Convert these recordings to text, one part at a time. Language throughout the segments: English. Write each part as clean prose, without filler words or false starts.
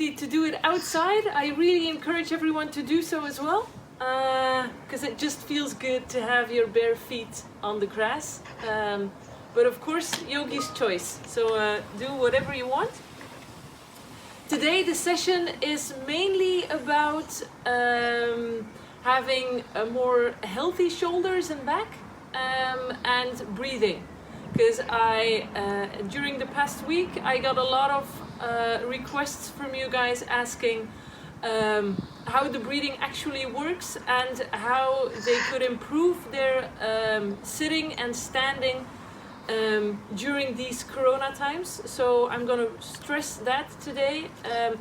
opportunity to do it outside, I really encourage everyone to do so as well. Because it just feels good to have your bare feet on the grass. But of course, yogi's choice. So do whatever you want. Today the session is mainly about having a more healthy shoulders and back and breathing. Because during the past week, I got a lot of requests from you guys asking how the breathing actually works and how they could improve their sitting and standing during these corona times. So I'm going to stress that today.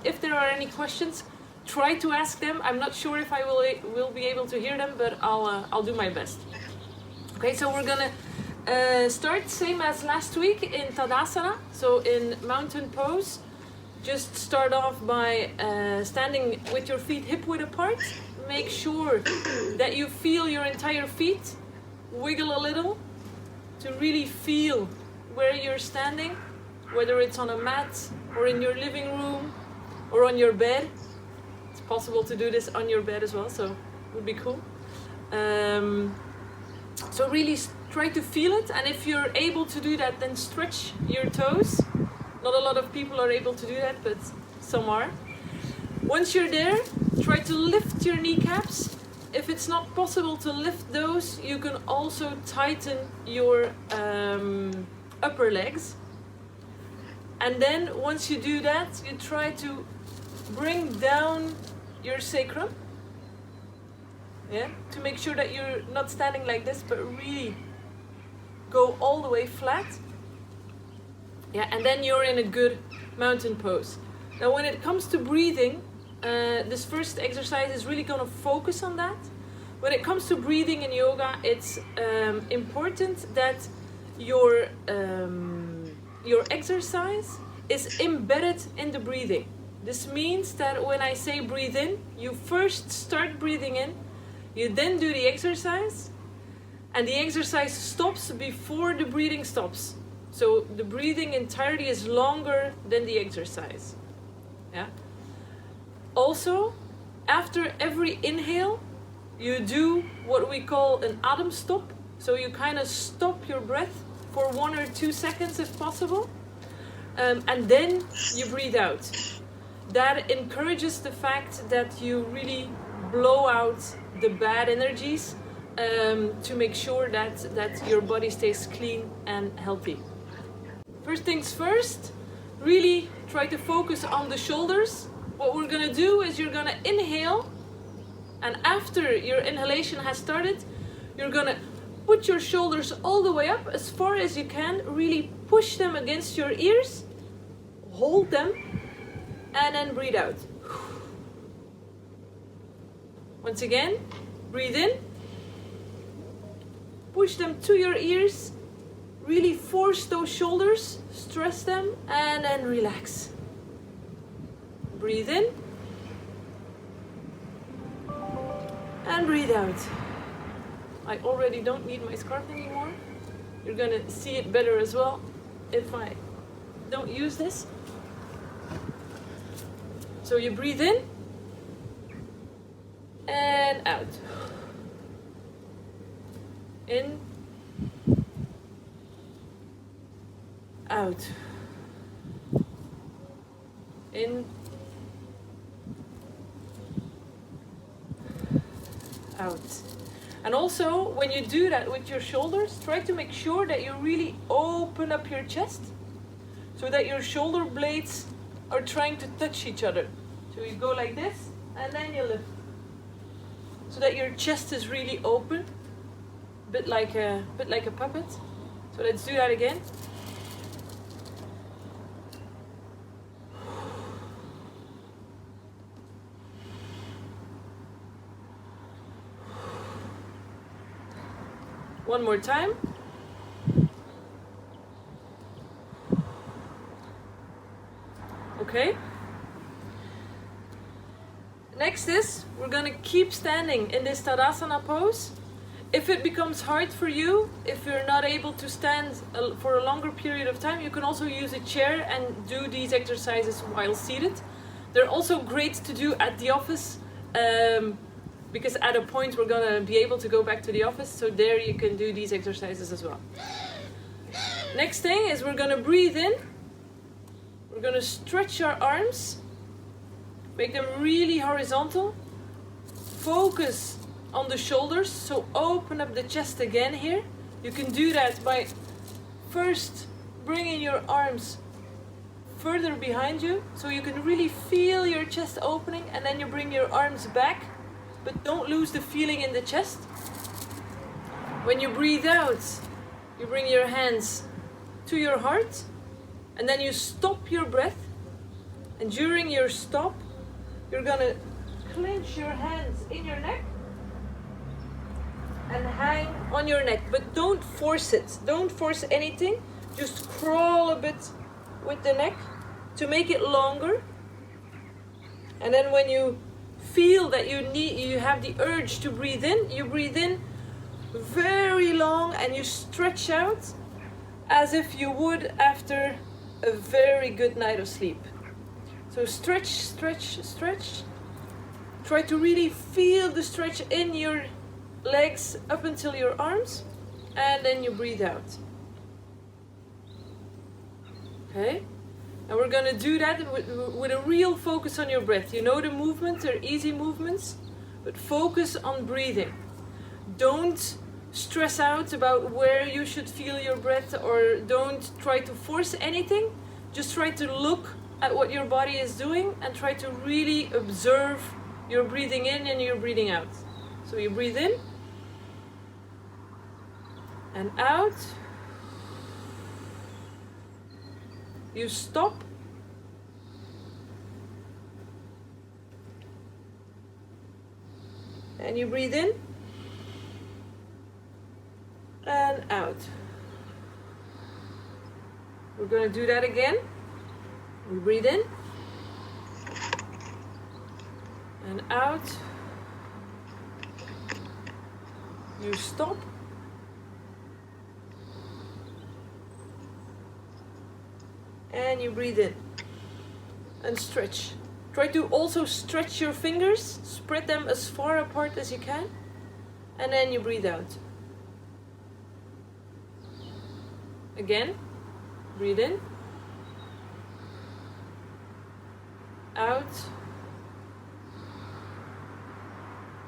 If there are any questions, try to ask them. I'm not sure if I will be able to hear them, but I'll do my best. Okay, so we're going to start same as last week in Tadasana, so in mountain pose. Just start off by standing with your feet hip-width apart. Make sure that you feel your entire feet. Wiggle a little to really feel where you're standing, whether it's on a mat or in your living room or on your bed. It's possible to do this on your bed as well, so it would be cool. So really try to feel it, and if you're able to do that, then stretch your toes. Not a lot of people are able to do that, but some are. Once you're there, try to lift your kneecaps. If it's not possible to lift those, you can also tighten your upper legs. And then once you do that, you try to bring down your sacrum. Yeah, to make sure that you're not standing like this, but really go all the way flat. Yeah, and then you're in a good mountain pose. Now when it comes to breathing, this first exercise is really going to focus on that. When it comes to breathing in yoga, it's important that your exercise is embedded in the breathing. This means that when I say breathe in, you first start breathing in, you then do the exercise, and the exercise stops before the breathing stops. So the breathing entirely is longer than the exercise. Yeah. Also, after every inhale, you do what we call an adem stop. So you kind of stop your breath for 1 or 2 seconds if possible. And then you breathe out. That encourages the fact that you really blow out the bad energies to make sure that your body stays clean and healthy. First things first, really try to focus on the shoulders. What we're going to do is you're going to inhale, and after your inhalation has started, you're going to put your shoulders all the way up as far as you can, really push them against your ears, hold them, and then breathe out. Once again, breathe in, push them to your ears, really force those shoulders, stress them, and then relax. Breathe in and breathe out. I already don't need my scarf anymore. You're gonna see it better as well if I don't use this. So you breathe in and out. In, out. In, out. And also, when you do that with your shoulders, try to make sure that you really open up your chest so that your shoulder blades are trying to touch each other. So you go like this, and then you lift. So that your chest is really open, a bit like a puppet. So let's do that again. One more time. Okay. Next is, we're gonna keep standing in this Tadasana pose. If it becomes hard for you, if you're not able to stand for a longer period of time, you can also use a chair and do these exercises while seated. They're also great to do at the office, because at a point we're gonna be able to go back to the office, so there you can do these exercises as well. Next thing is we're gonna breathe in. We're gonna stretch our arms, make them really horizontal. Focus on the shoulders, so open up the chest again here. You can do that by first bringing your arms further behind you, so you can really feel your chest opening, and then you bring your arms back, but don't lose the feeling in the chest. When you breathe out, you bring your hands to your heart, and then you stop your breath, and during your stop, you're gonna clench your hands in your neck and hang on your neck, but don't force it. Don't force anything. Just crawl a bit with the neck to make it longer. And then when you feel that you have the urge to breathe in, you breathe in very long and you stretch out as if you would after a very good night of sleep. So stretch, stretch, stretch. Try to really feel the stretch in your legs up until your arms, and then you breathe out. Okay? And we're gonna do that with a real focus on your breath. You know the movements, they're easy movements, but focus on breathing. Don't stress out about where you should feel your breath, or don't try to force anything. Just try to look at what your body is doing and try to really observe your breathing in and your breathing out. So you breathe in and out. You stop. And you breathe in and out. We're going to do that again. We breathe in and out. You stop. And you breathe in and stretch. Try to also stretch your fingers, spread them as far apart as you can, and then you breathe out. Again, breathe in, out,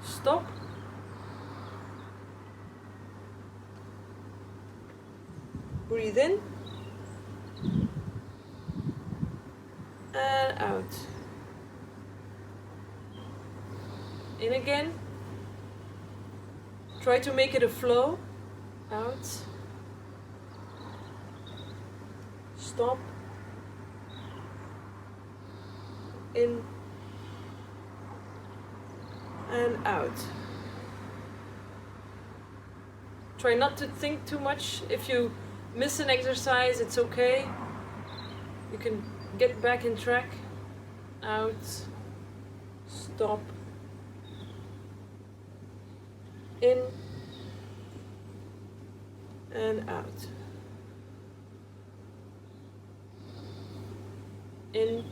stop, breathe in, and out. In again. Try to make it a flow. Out. Stop. In. And out. Try not to think too much. If you miss an exercise, it's okay. You can get back in track. Out. Stop. In and out. In,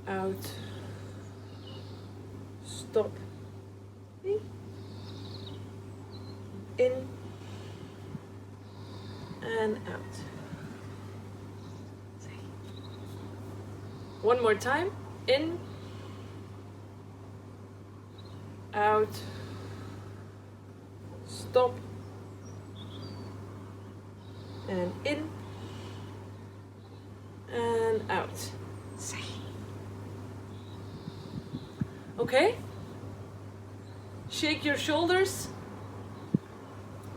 out, stop, in and out. One more time. In, out, stop, and in, and out. Okay? Shake your shoulders.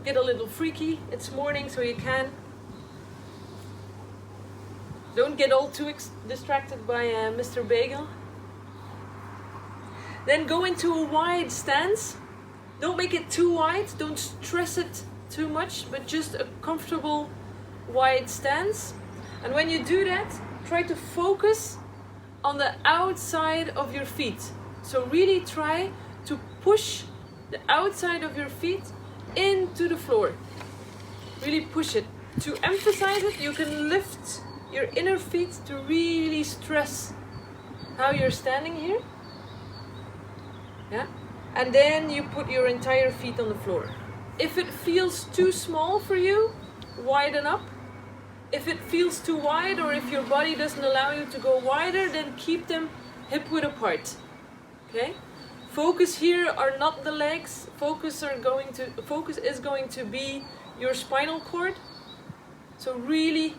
Get a little freaky. It's morning, so you can. Don't get all too distracted by Mr. Bagel. Then go into a wide stance. Don't make it too wide. Don't stress it too much, but just a comfortable wide stance. And when you do that, try to focus on the outside of your feet. So really try to push the outside of your feet into the floor. Really push it. To emphasize it, you can lift your inner feet to really stress how you're standing here. Yeah? And then you put your entire feet on the floor. If it feels too small for you, widen up. If it feels too wide, or if your body doesn't allow you to go wider, then keep them hip width apart. Okay? Focus here are not the legs. Focus is going to be your spinal cord. So really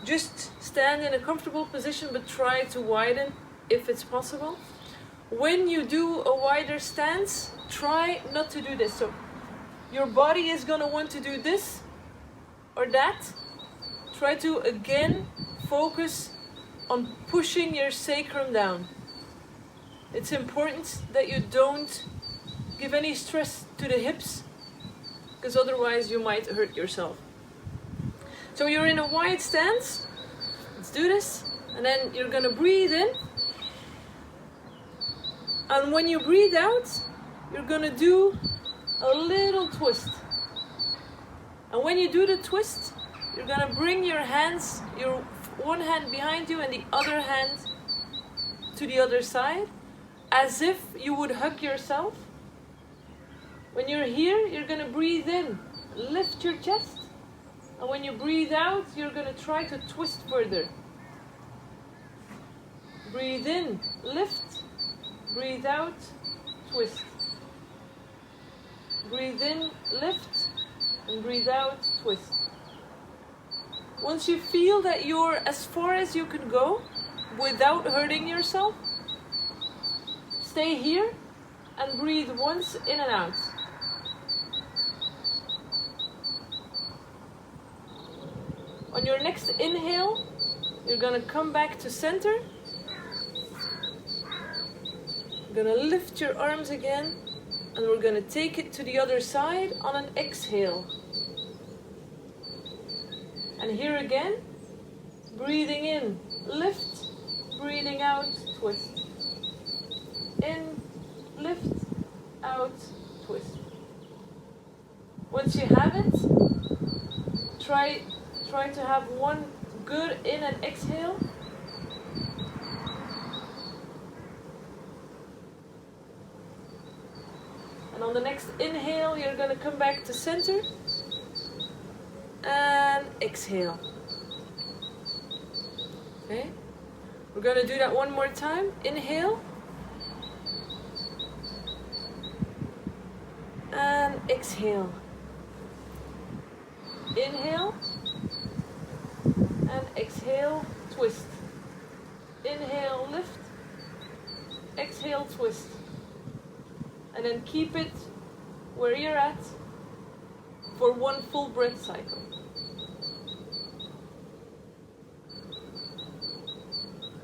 just stand in a comfortable position, but try to widen if it's possible. When you do a wider stance, try not to do this. So your body is going to want to do this or that. Try to again focus on pushing your sacrum down. It's important that you don't give any stress to the hips, because otherwise you might hurt yourself. So you're in a wide stance. Let's do this. And then you're going to breathe in. And when you breathe out, you're going to do a little twist. And when you do the twist, you're going to bring your hands, your one hand behind you and the other hand to the other side, as if you would hug yourself. When you're here, you're going to breathe in, lift your chest. And when you breathe out, you're going to try to twist further. Breathe in, lift. Breathe out, twist. Breathe in, lift. And breathe out, twist. Once you feel that you're as far as you can go without hurting yourself, stay here and breathe once in and out. On your next inhale, you're going to come back to center. You're going to lift your arms again, and we're going to take it to the other side on an exhale. And here again, breathing in, lift, breathing out, twist. In, lift, out, twist. Once you have it, try to have one good in and exhale. And on the next inhale, you're going to come back to center. And exhale. Okay? We're going to do that one more time. Inhale. And exhale. Inhale. And exhale, twist. Inhale, lift. Exhale, twist. And then keep it where you're at for one full breath cycle.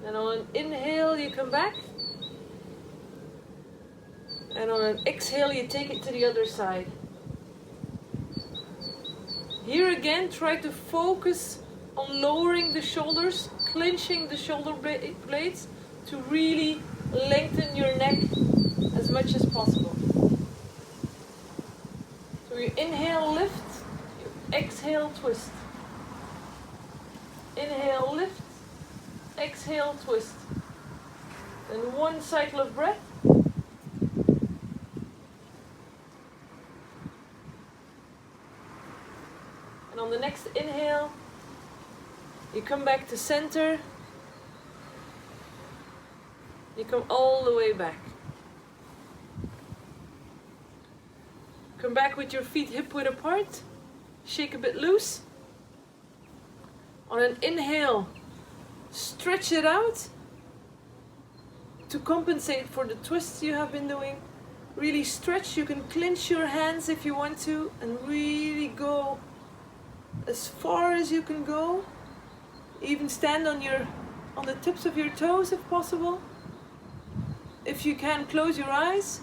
And on an inhale, you come back. And on an exhale, you take it to the other side. Here again, try to focus on lowering the shoulders, clenching the shoulder blades to really lengthen your neck as much as possible. So you inhale, lift, you exhale, twist. Inhale, lift, exhale, twist. Then one cycle of breath. And on the next inhale, you come back to center. You come all the way back. Come back with your feet hip width apart. Shake a bit loose. On an inhale, stretch it out to compensate for the twists you have been doing. Really stretch. You can clench your hands if you want to and really go as far as you can go. Even stand on the tips of your toes if possible. If you can, close your eyes.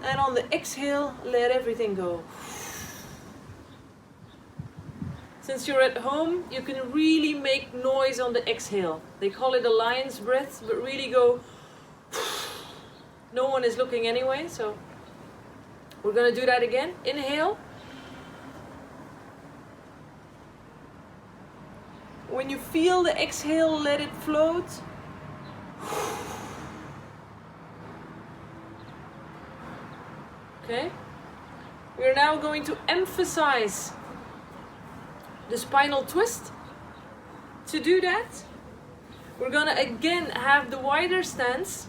And on the exhale, let everything go. Since you're at home, you can really make noise on the exhale. They call it a lion's breath, but really go. No one is looking anyway, so we're going to do that again. Inhale. when you feel the exhale, let it float. Okay? We are now going to emphasize the spinal twist. To do that, we're gonna again have the wider stance.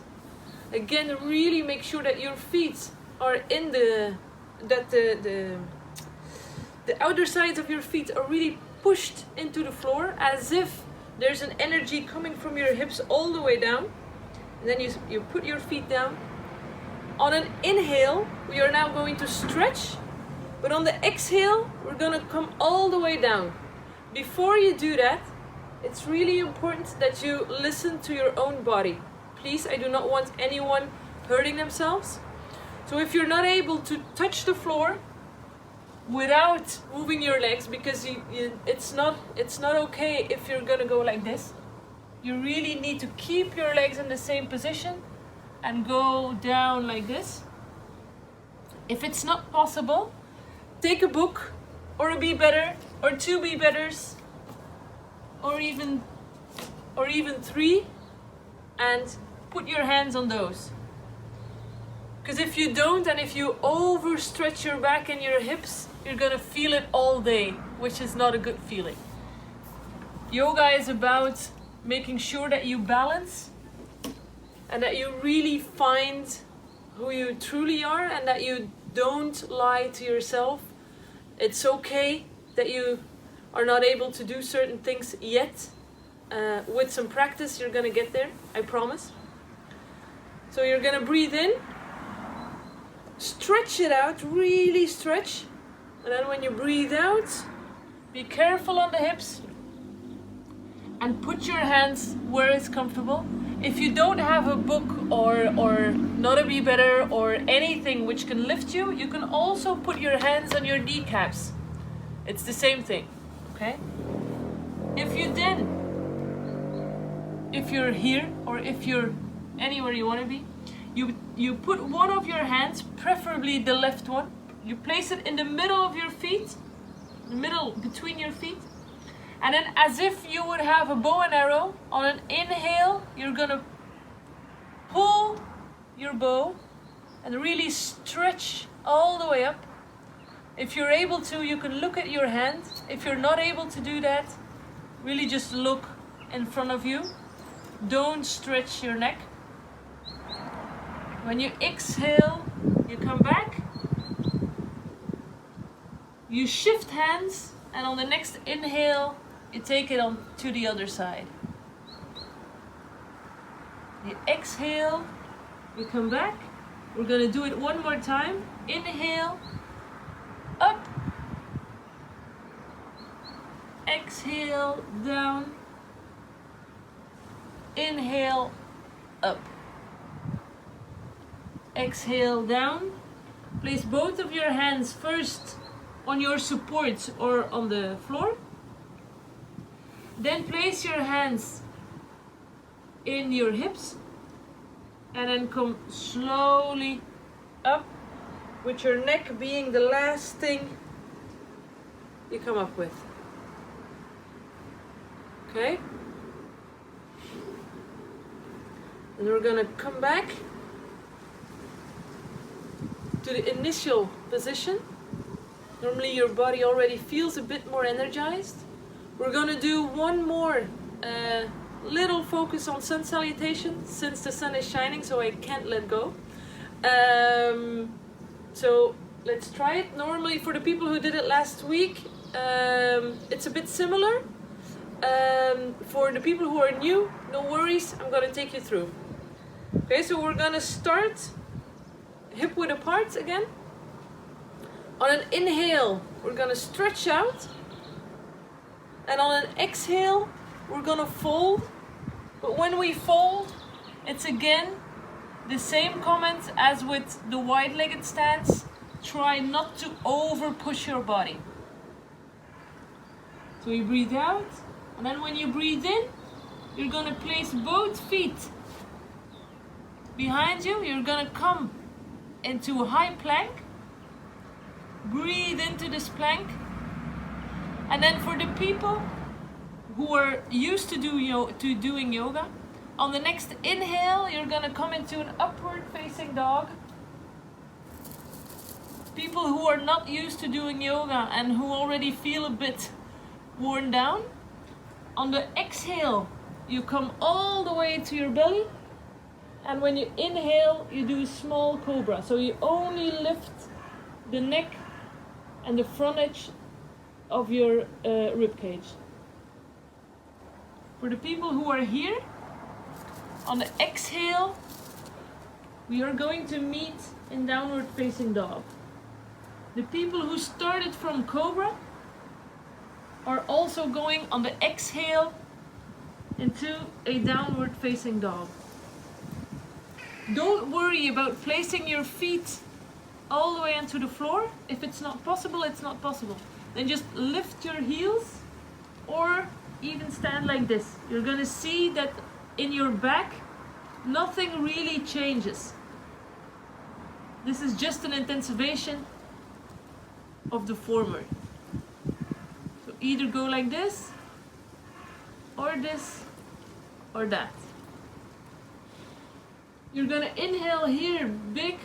Again, really make sure that your feet are in the outer sides of your feet are really pushed into the floor, as if there's an energy coming from your hips all the way down. And then you put your feet down. On an inhale, we are now going to stretch, but on the exhale, we're gonna come all the way down. Before you do that, it's really important that you listen to your own body. Please, I do not want anyone hurting themselves. So if you're not able to touch the floor without moving your legs, because it's not okay if you're gonna go like this. You really need to keep your legs in the same position and go down like this. If it's not possible, take a book or a Be Better or 2 Be Betters or even 3 and put your hands on those. Because if you don't, and if you overstretch your back and your hips, you're gonna feel it all day, which is not a good feeling. Yoga is about making sure that you balance and that you really find who you truly are and that you don't lie to yourself. It's okay that you are not able to do certain things yet. With some practice, you're gonna get there, I promise. So you're gonna breathe in, stretch it out, really stretch. And then when you breathe out, be careful on the hips and put your hands where it's comfortable. If you don't have a book or not a Be Better or anything which can lift you, you can also put your hands on your kneecaps. It's the same thing, okay? If you're here or if you're anywhere you want to be, you put one of your hands, preferably the left one, you place it in the middle of your feet, the middle between your feet, and then as if you would have a bow and arrow, on an inhale, you're gonna pull your bow and really stretch all the way up. If you're able to, you can look at your hand. If you're not able to do that, really just look in front of you. Don't stretch your neck. When you exhale, you come back. You shift hands, and on the next inhale, you take it on to the other side. You exhale, you come back. We're gonna do it one more time. Inhale, up. Exhale, down. Inhale, up. Exhale, down. Place both of your hands first on your supports or on the floor. Then place your hands in your hips and then come slowly up, with your neck being the last thing you come up with. Okay? And we're gonna come back to the initial position. Normally your body already feels a bit more energized. We're gonna do one more little focus on sun salutation, since the sun is shining, so I can't let go. So let's try it. Normally for the people who did it last week, it's a bit similar. For the people who are new, no worries, I'm gonna take you through. Okay, so we're gonna start hip width apart again. On an inhale, we're gonna stretch out. And on an exhale, we're gonna fold. But when we fold, it's again the same comment as with the wide-legged stance. Try not to over push your body. So you breathe out, and then when you breathe in, you're gonna place both feet behind you. You're gonna come into a high plank. Breathe into this plank. And then for the people who are used to doing yoga, on the next inhale, you're gonna come into an upward facing dog. People who are not used to doing yoga and who already feel a bit worn down, on the exhale, you come all the way to your belly. And when you inhale, you do a small cobra. So you only lift the neck and the front edge of your rib cage. For the people who are here, on the exhale, we are going to meet in downward facing dog. The people who started from cobra are also going on the exhale into a downward facing dog. Don't worry about placing your feet all the way onto the floor. If it's not possible, it's not possible. Then just lift your heels or even stand like this. You're gonna see that in your back, nothing really changes. This is just an intensification of the former. So either go like this, or that. You're gonna inhale here, big,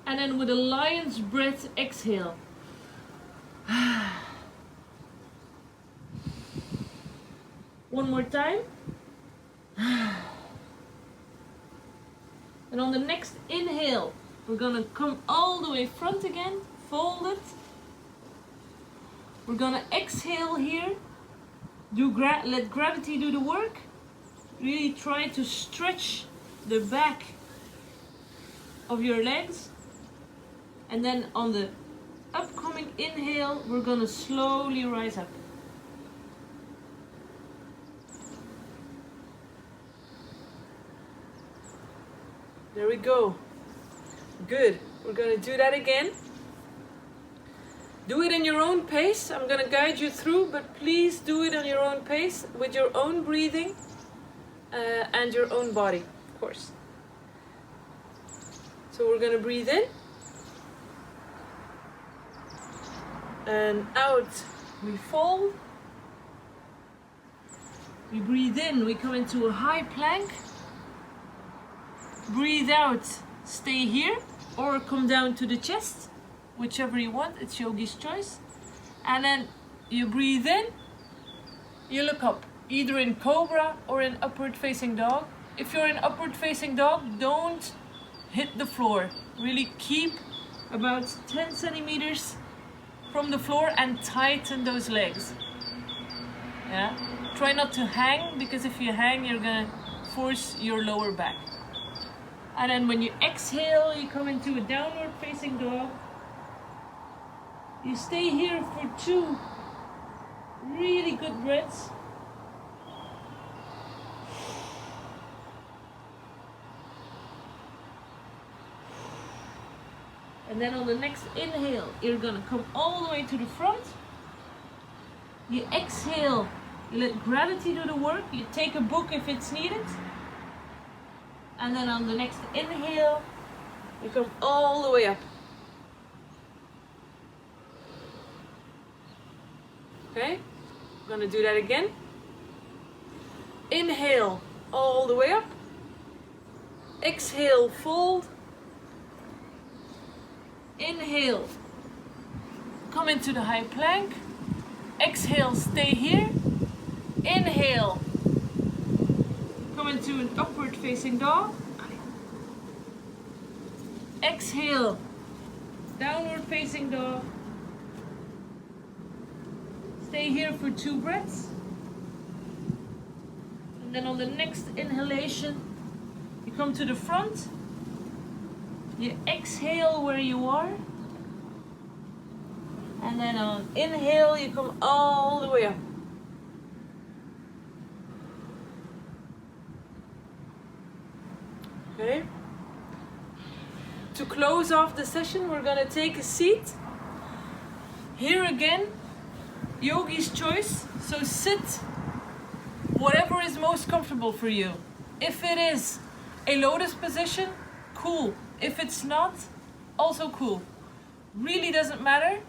and then with a lion's breath, exhale. One more time. And on the next inhale, we're gonna come all the way front again, fold it. We're gonna exhale here. Let gravity do the work. Really try to stretch the back of your legs. And then on the upcoming inhale, we're gonna slowly rise up. There we go. Good. We're gonna do that again. Do it in your own pace. I'm gonna guide you through, but please do it on your own pace with your own breathing and your own body, of course. So we're gonna breathe in and out. We fold. We breathe in. We come into a high plank. Breathe out. Stay here or come down to the chest. Whichever you want, it's yogi's choice. And then you breathe in, you look up, either in cobra or in upward facing dog. If you're in upward facing dog, don't hit the floor. Really keep about 10 centimeters from the floor and tighten those legs. Yeah? Try not to hang, because if you hang, you're gonna force your lower back. And then when you exhale, you come into a downward facing dog. You stay here for 2 really good breaths. And then on the next inhale, you're gonna come all the way to the front. You exhale, you let gravity do the work. You take a book if it's needed. And then on the next inhale, you come all the way up. Okay, I'm gonna do that again. Inhale all the way up. Exhale, fold. Inhale, come into the high plank. Exhale, stay here. Inhale, come into an upward facing dog. Exhale, downward facing dog. Stay here for 2 breaths. And then on the next inhalation, you come to the front. You exhale where you are. And then on inhale, you come all the way up. Okay. To close off the session, we're gonna take a seat. Here again, yogi's choice. So sit whatever is most comfortable for you. If it is a lotus position, cool. If it's not, also cool. Really doesn't matter.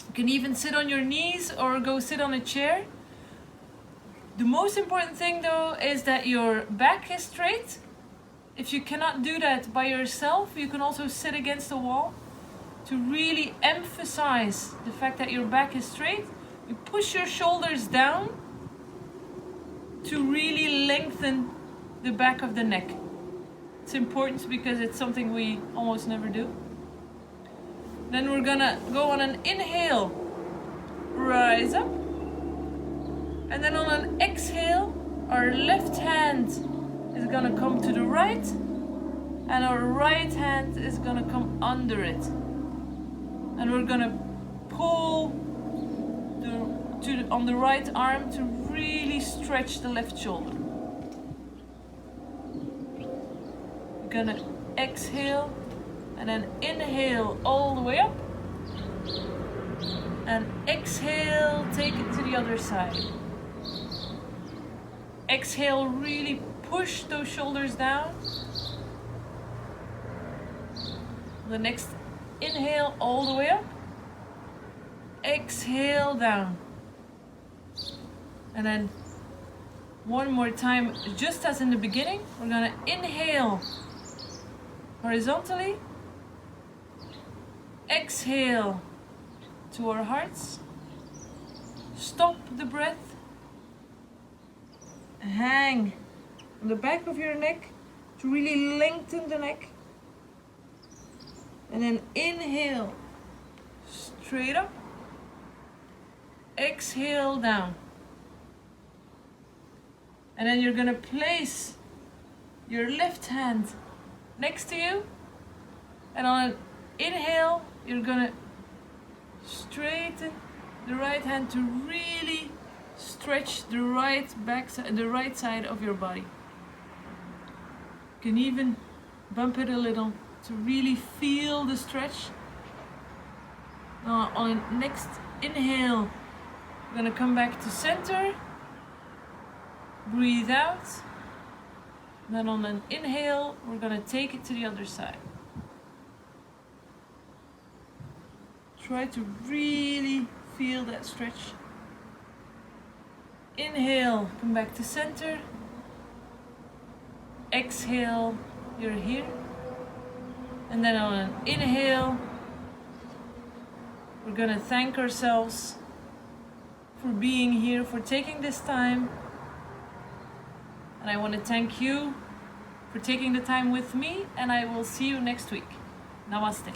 You can even sit on your knees or go sit on a chair. The most important thing though is that your back is straight. If you cannot do that by yourself, you can also sit against the wall to really emphasize the fact that your back is straight. You push your shoulders down to really lengthen the back of the neck. It's important because it's something we almost never do. Then we're gonna go on an inhale, rise up. And then on an exhale, our left hand is gonna come to the right, and our right hand is gonna come under it. And we're gonna pull on the right arm to really stretch the left shoulder. We're gonna exhale and then inhale all the way up. And exhale, take it to the other side. Exhale, really push those shoulders down. The next inhale all the way up. Exhale down. And then one more time, just as in the beginning, we're gonna inhale horizontally. Exhale to our hearts. Stop the breath. Hang on the back of your neck to really lengthen the neck. And then inhale straight up. Exhale down. And then you're gonna place your left hand next to you. And on an inhale, you're gonna straighten the right hand to really stretch the right side of your body. You can even bump it a little to really feel the stretch. Now on next inhale, we're gonna come back to center. Breathe out. Then on an inhale, we're gonna take it to the other side. Try to really feel that stretch. Inhale, come back to center. Exhale, you're here. And then on an inhale, we're gonna thank ourselves for being here, for taking this time. And I want to thank you for taking the time with me, and I will see you next week. Namaste.